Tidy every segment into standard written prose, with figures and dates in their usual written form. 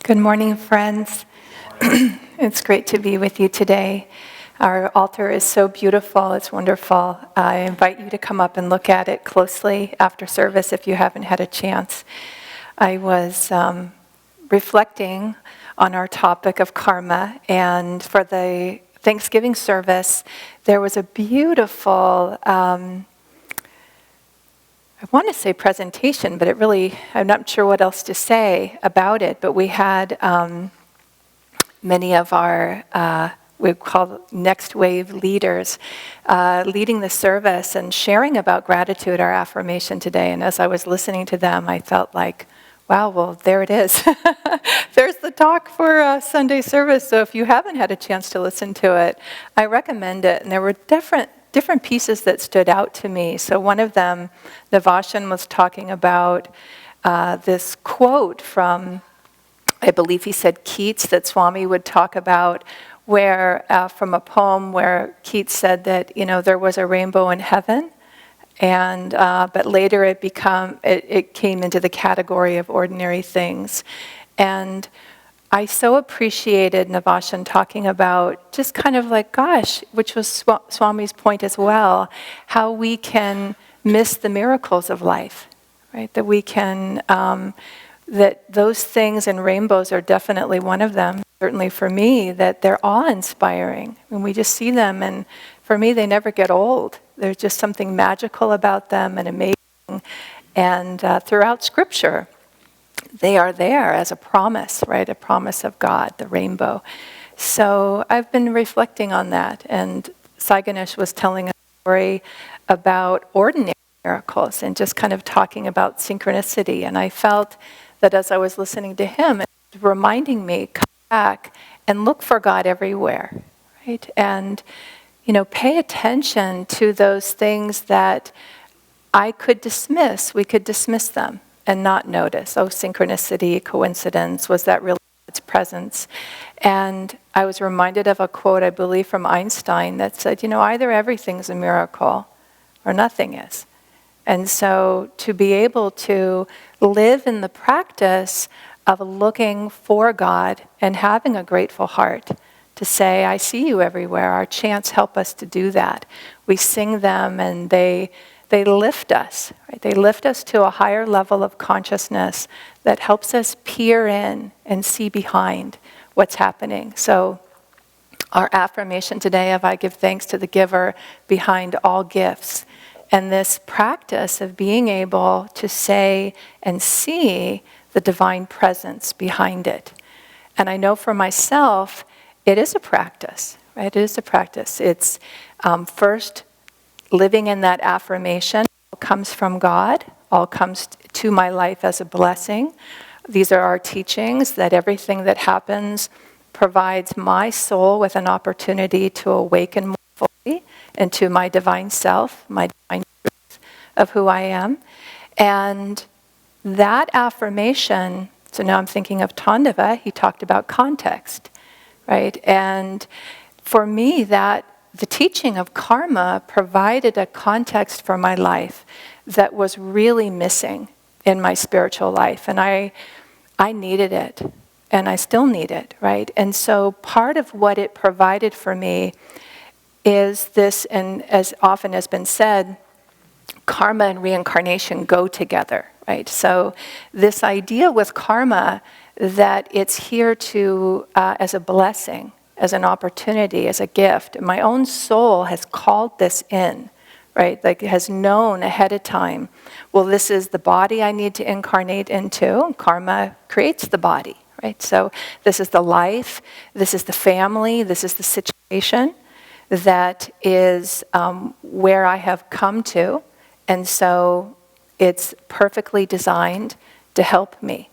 Good morning, friends. It's great to be with you today. Our altar is so beautiful. It's wonderful. I invite you to come up and look at it closely after service if you haven't had a chance. I was reflecting on our topic of karma, and for the Thanksgiving service, there was a beautiful I want to say presentation, but I'm not sure what else to say about it. But we had many of our, we call next wave leaders, leading the service and sharing about gratitude, our affirmation today. And as I was listening to them, I felt like, wow, well, there it is. There's the talk for Sunday service. So if you haven't had a chance to listen to it, I recommend it. And there were different pieces that stood out to me. So one of them, Navashan was talking about this quote from, I believe he said Keats, that Swami would talk about, where from a poem where Keats said that, there was a rainbow in heaven, and but later it came into the category of ordinary things. And I so appreciated Navashan talking about just kind of like, gosh, which was Swami's point as well, how we can miss the miracles of life, right? That we can, that those things and rainbows are definitely one of them. Certainly for me, that they're awe-inspiring. And we just see them, and for me, they never get old. There's just something magical about them and amazing. And throughout Scripture, they are there as a promise, right? A promise of God, the rainbow. So I've been reflecting on that, and Sai Ganesh was telling a story about ordinary miracles and just kind of talking about synchronicity. And I felt that as I was listening to him, it was reminding me, come back and look for God everywhere, right? And, pay attention to those things that I could dismiss. We could dismiss them and not notice. Oh, synchronicity, coincidence, was that really its presence? And I was reminded of a quote, I believe, from Einstein that said, either everything's a miracle or nothing is. And so to be able to live in the practice of looking for God and having a grateful heart, to say, I see you everywhere. Our chants help us to do that. We sing them and they lift us, right? They lift us to a higher level of consciousness that helps us peer in and see behind what's happening. So our affirmation today of I give thanks to the giver behind all gifts. And this practice of being able to say and see the divine presence behind it. And I know for myself, it is a practice, right? It is a practice. It's first living in that affirmation. All comes from God, all comes to my life as a blessing. These are our teachings, that everything that happens provides my soul with an opportunity to awaken more fully into my divine self, my divine truth of who I am. And that affirmation, so now I'm thinking of Tandava, he talked about context, right? And for me, that the teaching of karma provided a context for my life that was really missing in my spiritual life. And I needed it, and I still need it, right? And so part of what it provided for me is this, and as often has been said, karma and reincarnation go together, right? So this idea with karma that it's here to, as a blessing, as an opportunity, as a gift. My own soul has called this in, right? Like it has known ahead of time, well, this is the body I need to incarnate into. Karma creates the body, right? So this is the life, this is the family, this is the situation that is where I have come to. And so it's perfectly designed to help me.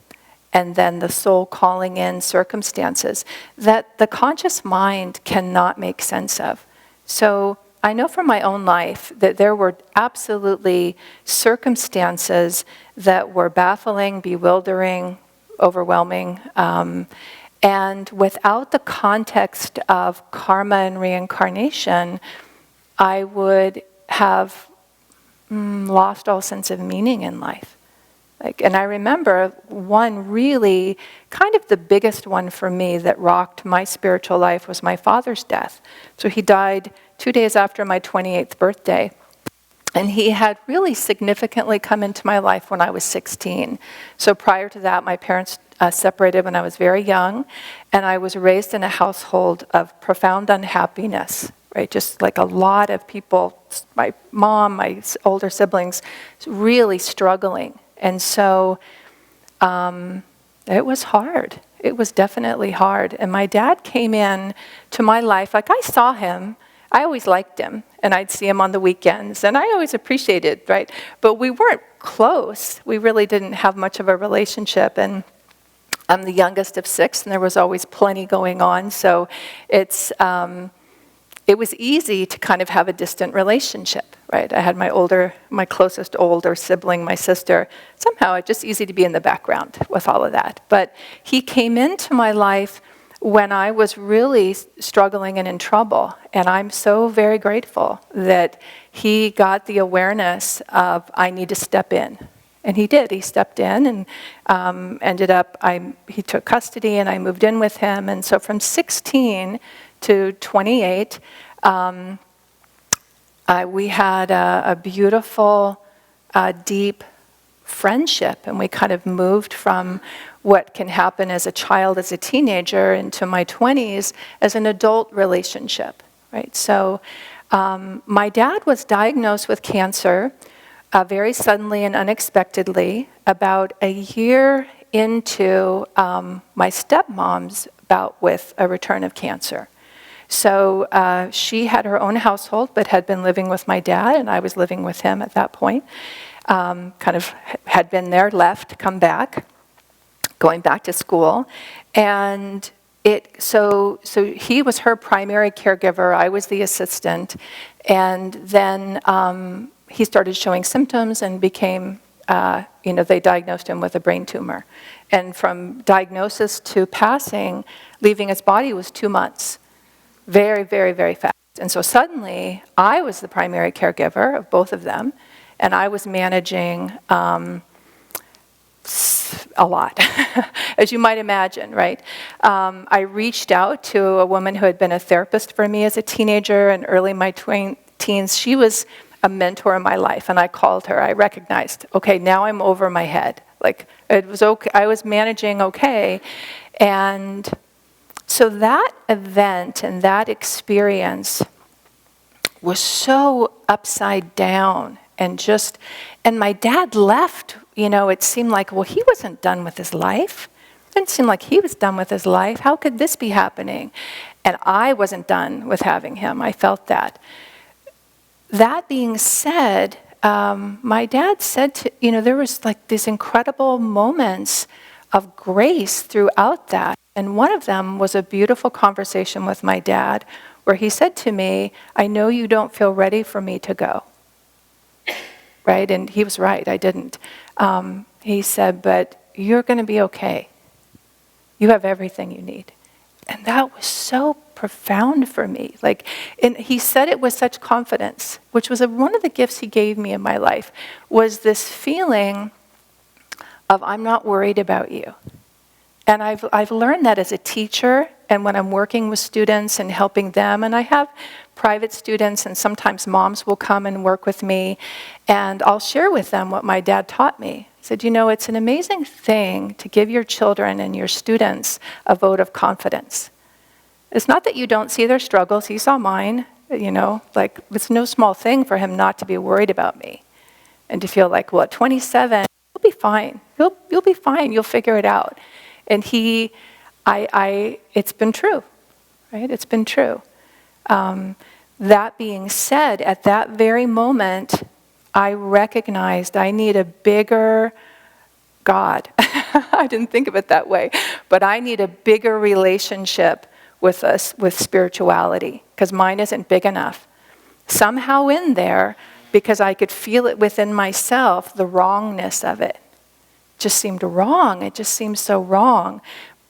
And then the soul calling in circumstances that the conscious mind cannot make sense of. So I know from my own life that there were absolutely circumstances that were baffling, bewildering, overwhelming. And without the context of karma and reincarnation, I would have lost all sense of meaning in life. And I remember one really, kind of the biggest one for me that rocked my spiritual life was my father's death. So he died 2 days after my 28th birthday. And he had really significantly come into my life when I was 16. So prior to that, my parents separated when I was very young, and I was raised in a household of profound unhappiness, right? Just like a lot of people, my mom, my older siblings, really struggling. And so it was hard. It was definitely hard. And my dad came in to my life, like I saw him, I always liked him, and I'd see him on the weekends, and I always appreciated, right? But we weren't close. We really didn't have much of a relationship, and I'm the youngest of 6, and there was always plenty going on, so it was easy to kind of have a distant relationship, right? I had my closest older sibling, my sister. Somehow it's just easy to be in the background with all of that. But he came into my life when I was really struggling and in trouble. And I'm so very grateful that he got the awareness of, I need to step in. And he did. He stepped in and ended up, he took custody and I moved in with him. And so from 16 to 28, we had a beautiful, deep friendship. And we kind of moved from what can happen as a child, as a teenager, into my 20s as an adult relationship, right? So my dad was diagnosed with cancer very suddenly and unexpectedly about a year into my stepmom's bout with a return of cancer. So she had her own household, but had been living with my dad, and I was living with him at that point. Kind of had been there, left, come back, going back to school. And so he was her primary caregiver, I was the assistant, and then he started showing symptoms and became, they diagnosed him with a brain tumor. And from diagnosis to passing, leaving his body was 2 months. Very, very, very fast. And so suddenly, I was the primary caregiver of both of them, and I was managing a lot, as you might imagine, right? I reached out to a woman who had been a therapist for me as a teenager and early in my teens. She was a mentor in my life, and I called her. I recognized, okay, now I'm over my head. Like, it was okay. I was managing okay, and so that event and that experience was so upside down and my dad left, it seemed like, well, he wasn't done with his life. It didn't seem like he was done with his life. How could this be happening? And I wasn't done with having him. I felt that. That being said, my dad said there was like these incredible moments of grace throughout that. And one of them was a beautiful conversation with my dad where he said to me, I know you don't feel ready for me to go. Right? And he was right, I didn't. He said, but you're going to be okay. You have everything you need. And that was so profound for me. And he said it with such confidence, which was one of the gifts he gave me in my life, was this feeling of, I'm not worried about you. And I've learned that as a teacher, and when I'm working with students and helping them, and I have private students, and sometimes moms will come and work with me, and I'll share with them what my dad taught me. He said, it's an amazing thing to give your children and your students a vote of confidence. It's not that you don't see their struggles, he saw mine, it's no small thing for him not to be worried about me. And to feel like, well, at 27, you'll be fine. You'll be fine, you'll figure it out. And it's been true, right? It's been true. That being said, at that very moment, I recognized I need a bigger God. I didn't think of it that way, but I need a bigger relationship with spirituality, because mine isn't big enough. Somehow in there, because I could feel it within myself, the wrongness of it just seemed wrong. It just seemed so wrong.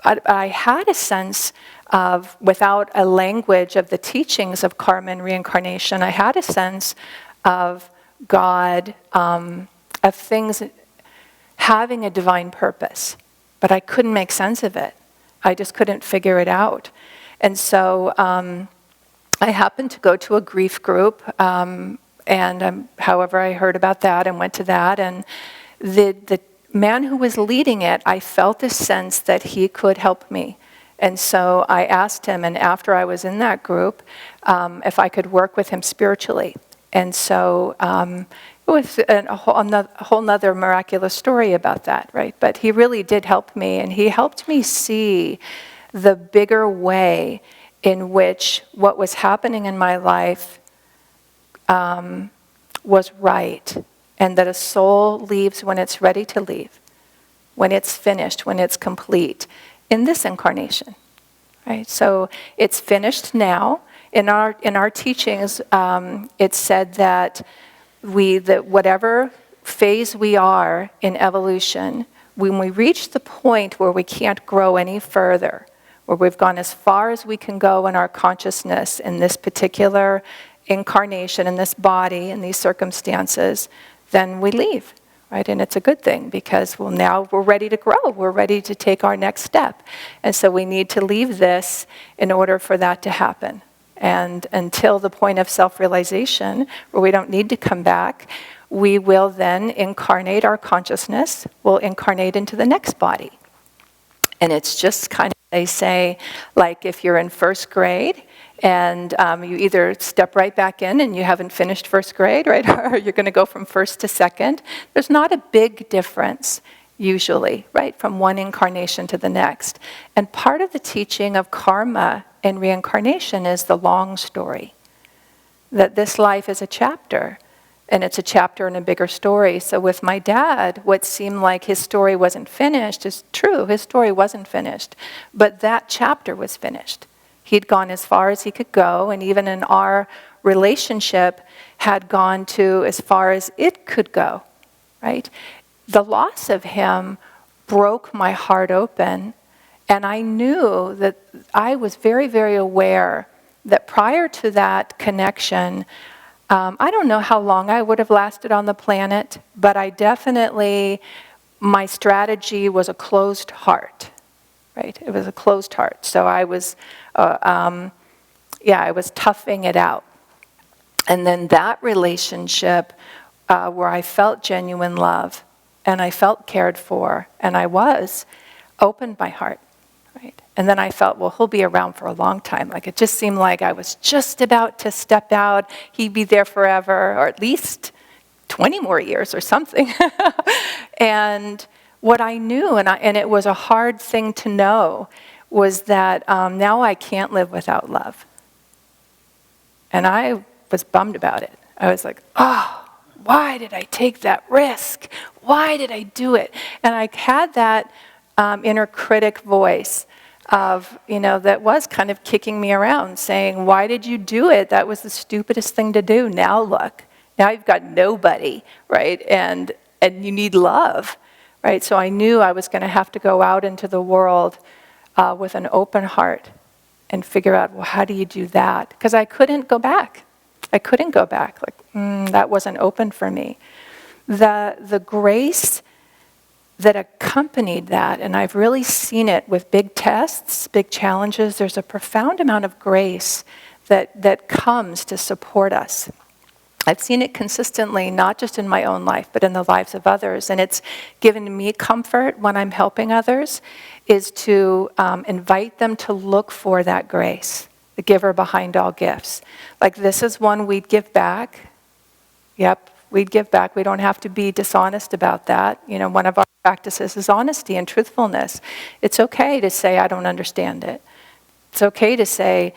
I had a sense of, without a language of the teachings of karma and reincarnation, I had a sense of God, of things having a divine purpose, but I couldn't make sense of it. I just couldn't figure it out. And so I happened to go to a grief group, and however I heard about that and went to that, and the man who was leading it, I felt a sense that he could help me. And so I asked him, and after I was in that group, if I could work with him spiritually. And so it was a whole nother miraculous story about that, right? But he really did help me, and he helped me see the bigger way in which what was happening in my life was right, and that a soul leaves when it's ready to leave, when it's finished, when it's complete, in this incarnation, right? So it's finished now. In our teachings, it said that whatever phase we are in evolution, when we reach the point where we can't grow any further, where we've gone as far as we can go in our consciousness in this particular incarnation, in this body, in these circumstances, then we leave, right? And it's a good thing, because now we're ready to grow. We're ready to take our next step. And so we need to leave this in order for that to happen. And until the point of self-realization, where we don't need to come back, we will then incarnate our consciousness, we'll incarnate into the next body. And it's just kind of, they say, like if you're in first grade, and you either step right back in and you haven't finished first grade, right? Or you're going to go from first to second. There's not a big difference, usually, right? From one incarnation to the next. And part of the teaching of karma and reincarnation is the long story. That this life is a chapter, and it's a chapter in a bigger story. So with my dad, what seemed like his story wasn't finished is true. His story wasn't finished. But that chapter was finished. He'd gone as far as he could go, and even in our relationship had gone to as far as it could go, right? The loss of him broke my heart open, and I knew that I was very, very aware that prior to that connection, I don't know how long I would have lasted on the planet, but I definitely, my strategy was a closed heart. Right? It was a closed heart. So I was, I was toughing it out. And then that relationship where I felt genuine love and I felt cared for and I was, opened my heart. Right? And then I felt, well, he'll be around for a long time. Like it just seemed like I was just about to step out. He'd be there forever, or at least 20 more years or something. And what I knew, and it was a hard thing to know, was that now I can't live without love. And I was bummed about it. I was like, why did I take that risk? Why did I do it? And I had that inner critic voice of, that was kind of kicking me around, saying, why did you do it? That was the stupidest thing to do. Now look, now you've got nobody, right? And you need love. Right, so I knew I was going to have to go out into the world with an open heart and figure out, well, how do you do that? Because I couldn't go back. Like, that wasn't open for me. The grace that accompanied that, and I've really seen it with big tests, big challenges, there's a profound amount of grace that comes to support us. I've seen it consistently, not just in my own life, but in the lives of others. And it's given me comfort when I'm helping others, is to invite them to look for that grace, the giver behind all gifts. Like this is one we'd give back. Yep, we'd give back. We don't have to be dishonest about that. One of our practices is honesty and truthfulness. It's okay to say, I don't understand it. It's okay to say,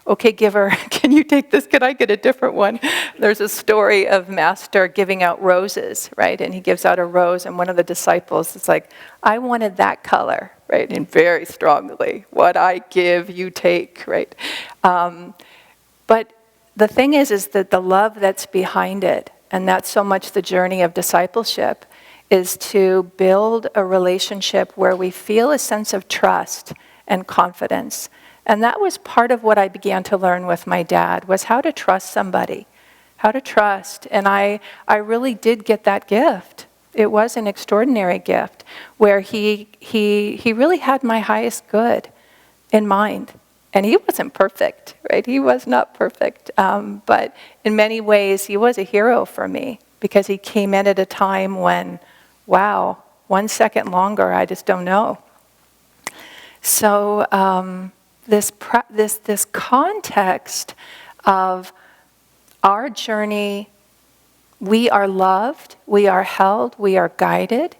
okay, giver, can you take this? Can I get a different one? There's a story of Master giving out roses, right? And he gives out a rose, and one of the disciples is like, I wanted that color, right? And very strongly, what I give, you take, right? But the thing is that the love that's behind it, and that's so much the journey of discipleship, is to build a relationship where we feel a sense of trust and confidence. And that was part of what I began to learn with my dad, was how to trust somebody, how to trust. And I really did get that gift It was an extraordinary gift where he really had my highest good in mind. And he wasn't perfect, right? He was not perfect. But in many ways, he was a hero for me because he came in at a time when, wow, 1 second longer, I just don't know. So this context of our journey, we are loved, we are held, we are guided.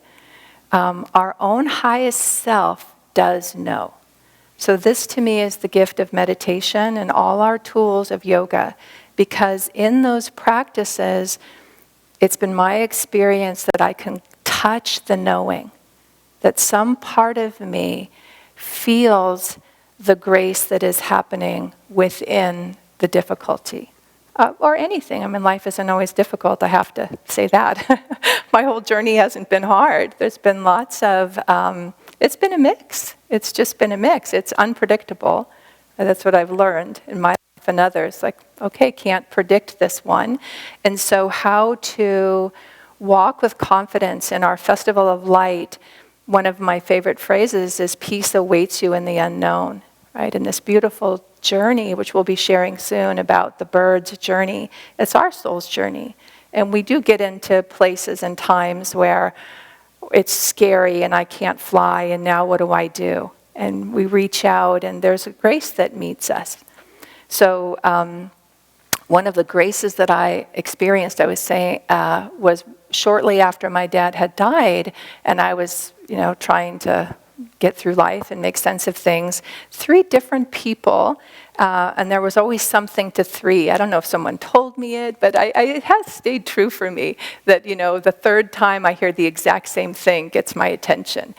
Our own highest self does know. So this to me is the gift of meditation and all our tools of yoga, because in those practices, it's been my experience that I can touch the knowing, that some part of me feels the grace that is happening within the difficulty. Or anything. I mean, life isn't always difficult, I have to say that. My whole journey hasn't been hard. There's been lots of, it's been a mix. It's just been a mix. It's unpredictable. And that's what I've learned in my life and others. Like, okay, can't predict this one. And so how to walk with confidence in our Festival of Light, one of my favorite phrases is, peace awaits you in the unknown, right? And this beautiful journey, which we'll be sharing soon about the bird's journey, it's our soul's journey. And we do get into places and times where it's scary and I can't fly and now what do I do? And we reach out and there's a grace that meets us. So one of the graces that I experienced, I was saying, was shortly after my dad had died, and I was, trying to get through life and make sense of things. 3 different people, and there was always something to 3. I don't know if someone told me it, but it has stayed true for me that, the 3rd time I hear the exact same thing gets my attention.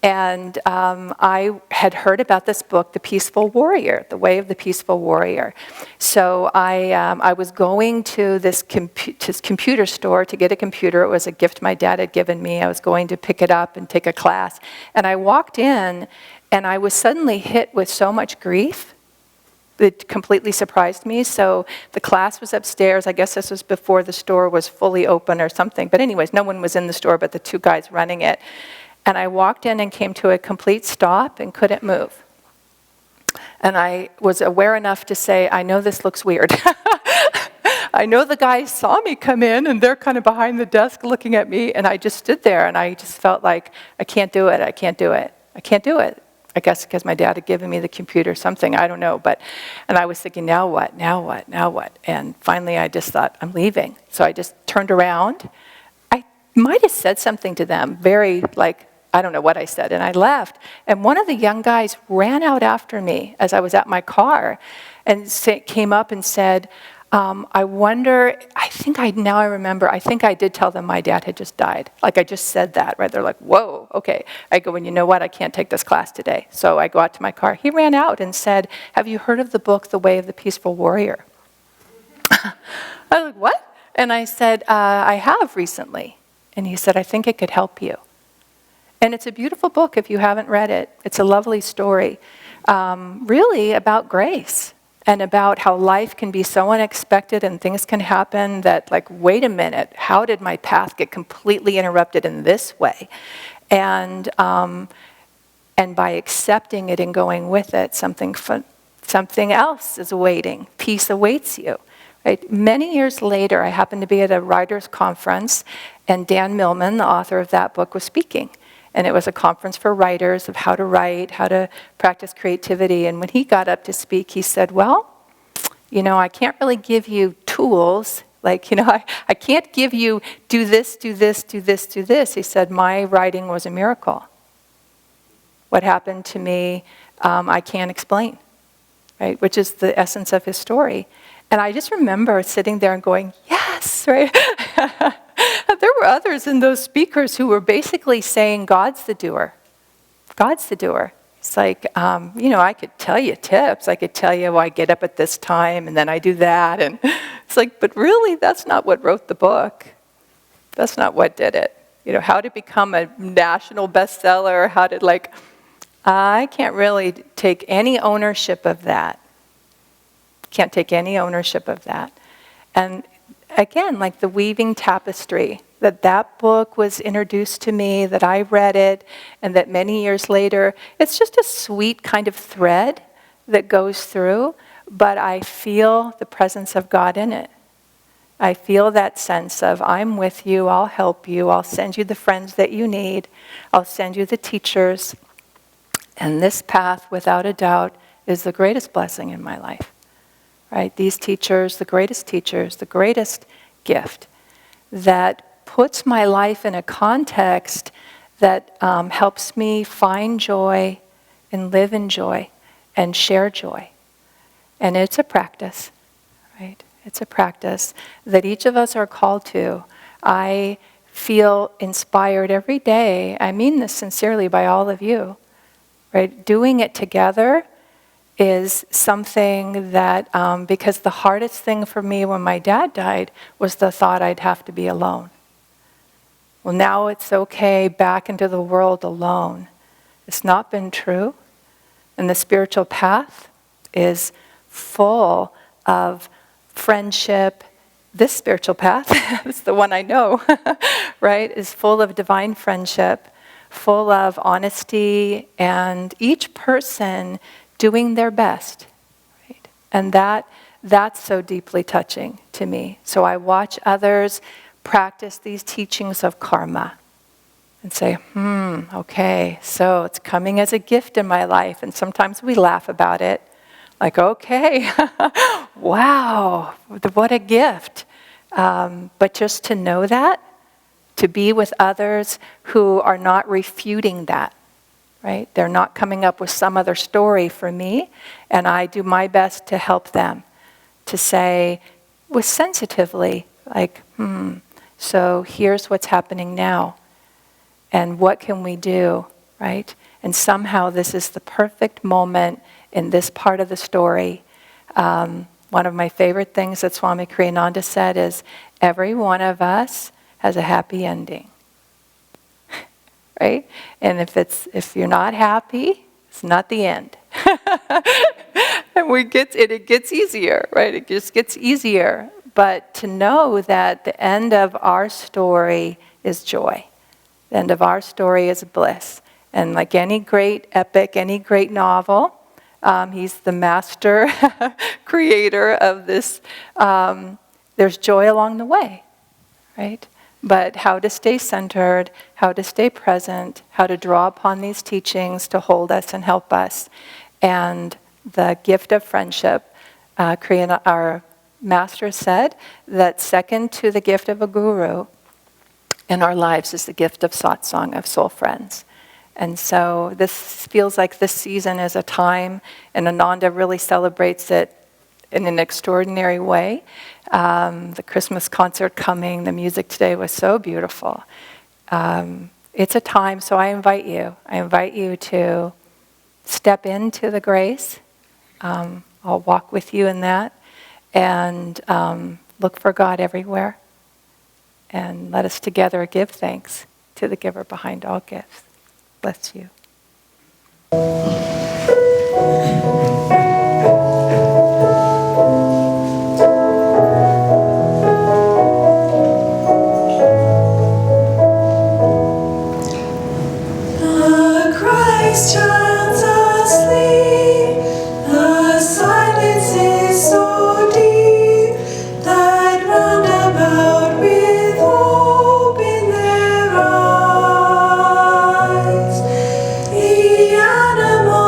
And I had heard about this book, The Peaceful Warrior, The Way of the Peaceful Warrior. So I was going to this computer store to get a computer. It was a gift my dad had given me. I was going to pick it up and take a class. And I walked in, and I was suddenly hit with so much grief. It completely surprised me. So the class was upstairs. I guess this was before the store was fully open or something. But anyways, no one was in the store but the 2 guys running it. And I walked in and came to a complete stop and couldn't move. And I was aware enough to say, I know this looks weird. I know the guys saw me come in and they're kind of behind the desk looking at me. And I just stood there and I just felt like, I can't do it, I can't do it, I can't do it. I guess because my dad had given me the computer or something, I don't know. And I was thinking, now what, now what, now what? And finally I just thought, I'm leaving. So I just turned around. I might have said something to them, very I don't know what I said, and I left. And one of the young guys ran out after me as I was at my car and came up and said, I wonder, I think I did tell them my dad had just died. Like I just said that, right? They're like, whoa, okay. I go, and you know what? I can't take this class today. So I go out to my car. He ran out and said, have you heard of the book, The Way of the Peaceful Warrior? I was like, what? And I said, I have recently. And he said, I think it could help you. And it's a beautiful book if you haven't read it. It's a lovely story, really about grace and about how life can be so unexpected and things can happen that, wait a minute, how did my path get completely interrupted in this way? And by accepting it and going with it, something else is awaiting. Peace awaits you. Right? Many years later, I happened to be at a writers' conference, and Dan Millman, the author of that book, was speaking. And it was a conference for writers of how to write, how to practice creativity. And when he got up to speak, he said, well, I can't really give you tools. I can't give you do this, do this, do this, do this. He said, my writing was a miracle. What happened to me, I can't explain, right? Which is the essence of his story. And I just remember sitting there and going, yes, right? There were others in those speakers who were basically saying, God's the doer. God's the doer. It's like, I could tell you tips. I could tell you, I get up at this time and then I do that. And it's like, but really, that's not what wrote the book. That's not what did it. How to become a national bestseller, how to I can't really take any ownership of that. Can't take any ownership of that. And again, like the weaving tapestry, that that book was introduced to me, that I read it, and that many years later, it's just a sweet kind of thread that goes through, but I feel the presence of God in it. I feel that sense of, I'm with you, I'll help you, I'll send you the friends that you need, I'll send you the teachers. And this path, without a doubt, is the greatest blessing in my life. Right? These teachers, the greatest gift that puts my life in a context that helps me find joy and live in joy and share joy. And it's a practice, right? It's a practice that each of us are called to. I feel inspired every day, I mean this sincerely, by all of you, right? Doing it together is something that, because the hardest thing for me when my dad died was the thought I'd have to be alone. Well, now it's okay back into the world alone. It's not been true. And the spiritual path is full of friendship. This spiritual path, it's the one I know, right, is full of divine friendship, full of honesty, and each person doing their best, right? And that's so deeply touching to me. So I watch others practice these teachings of karma and say, okay, so it's coming as a gift in my life. And sometimes we laugh about it, like, okay, wow, what a gift. But just to know that, to be with others who are not refuting that, right? They're not coming up with some other story for me, and I do my best to help them, to say, with sensitively, like, so here's what's happening now, and what can we do, right? And somehow this is the perfect moment in this part of the story. One of my favorite things that Swami Kriyananda said is, every one of us has a happy ending. Right? And if you're not happy, it's not the end. And it gets easier, right? It just gets easier. But to know that the end of our story is joy. The end of our story is bliss. And like any great epic, any great novel, he's the master creator of this. There's joy along the way, right? But how to stay centered, how to stay present, how to draw upon these teachings to hold us and help us. And the gift of friendship, our master said that second to the gift of a guru in our lives is the gift of satsang, of soul friends. And so this feels like this season is a time, and Ananda really celebrates it in an extraordinary way. The Christmas concert coming, the music today was so beautiful. It's a time, so I invite you to step into the grace. I'll walk with you in that, and look for God everywhere. And let us together give thanks to the giver behind all gifts. Bless you. Child's asleep, the silence is so deep that round about with hope in their eyes, the animals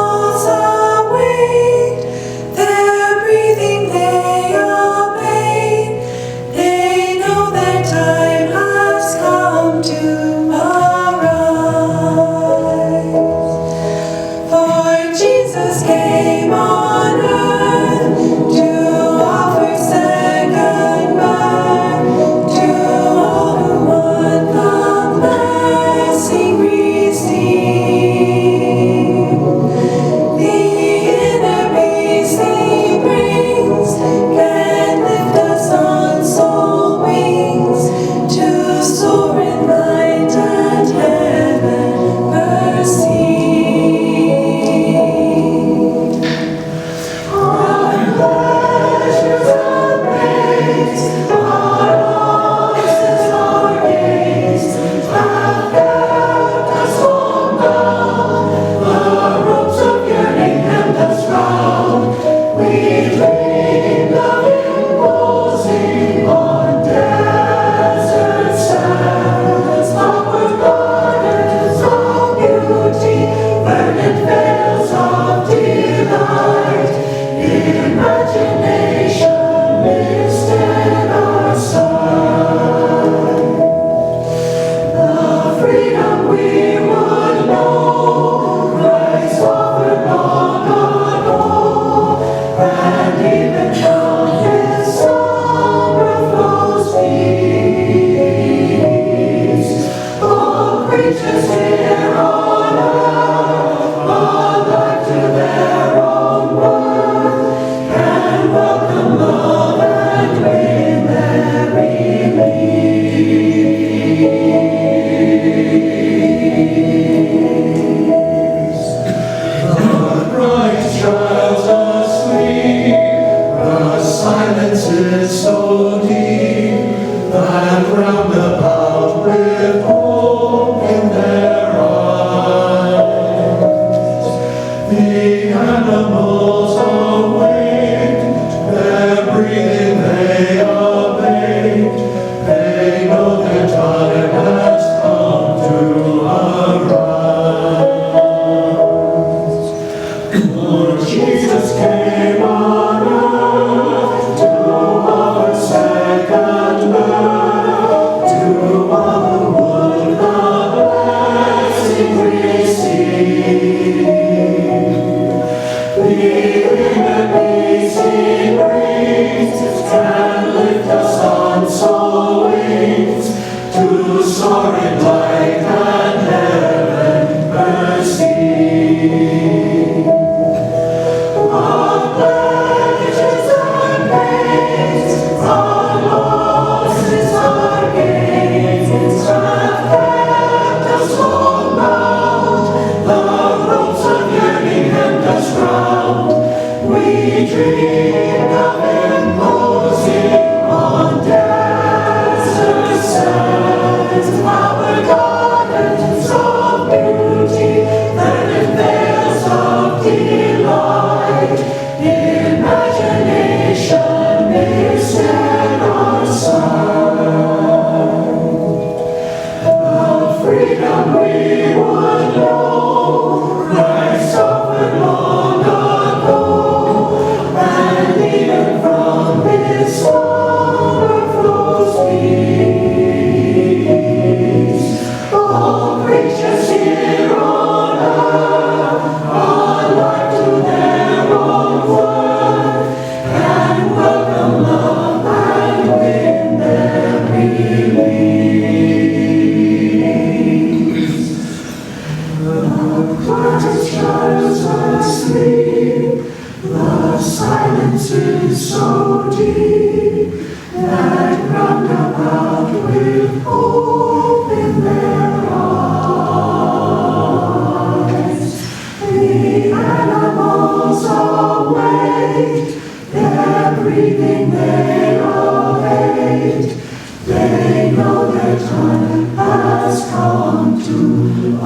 They know their time has come to